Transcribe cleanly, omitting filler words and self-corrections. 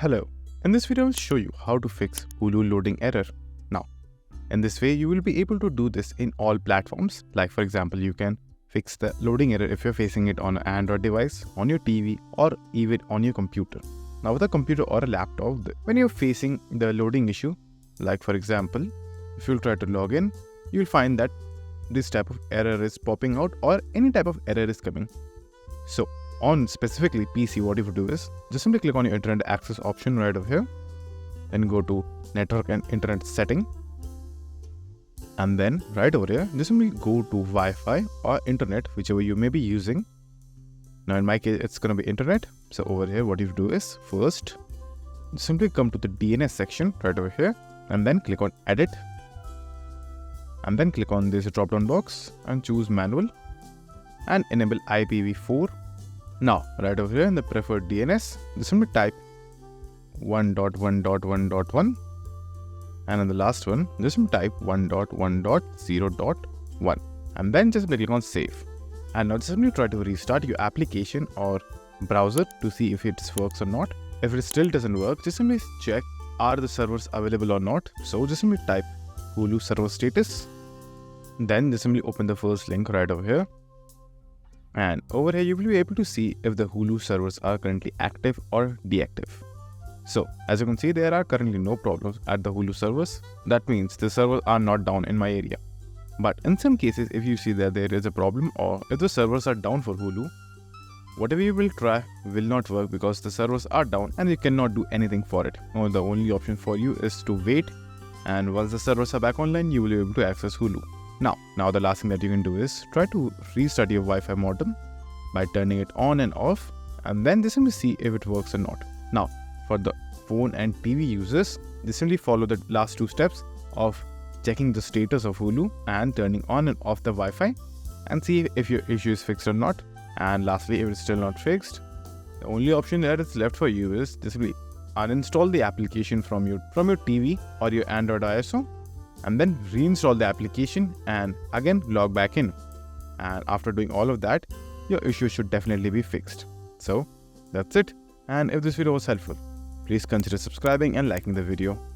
Hello, in this video I will show you how to fix Hulu loading error. Now, in this way you will be able to do this in all platforms. Like for example, you can fix the loading error if you're facing it on an Android device, on your TV or even on your computer. Now with a computer or a laptop, when you're facing the loading issue, like for example, if you'll try to log in, you'll find that this type of error is popping out or any type of error is coming. So on specifically PC, what you would do is just simply click on your internet access option right over here, then go to network and internet setting, and then right over here just simply go to Wi-Fi or internet, whichever you may be using. Now in my case it's going to be internet. So over here what you do is first simply come to the DNS section right over here and then click on edit, and then click on this drop down box and choose manual and enable IPv4. Now right over here in the preferred DNS, just simply type 1.1.1.1, and in the last one just simply type 1.1.0.1, and then just click on save. And now just simply try to restart your application or browser to see if it works or not. If it still doesn't work, just simply check are the servers available or not. So just simply type Hulu server status, then just simply open the first link right over here, and over here you will be able to see if the Hulu servers are currently active or deactive. So as you can see, there are currently no problems at the Hulu servers. That means the servers are not down in my area. But in some cases, if you see that there is a problem or if the servers are down for Hulu, whatever you will try will not work because the servers are down and you cannot do anything for it. Now the only option for you is to wait, and once the servers are back online, you will be able to access Hulu. Now the last thing that you can do is try to restart your Wi-Fi modem by turning it on and off, and then just simply see if it works or not. Now for the phone and TV users, just simply follow the last two steps of checking the status of Hulu and turning on and off the Wi-Fi and see if your issue is fixed or not. And lastly, if it's still not fixed, the only option that is left for you is just simply uninstall the application from your TV or your Android ISO, and then reinstall the application and again log back in. And after doing all of that, your issue should definitely be fixed. So that's it. And if this video was helpful, please consider subscribing and liking the video.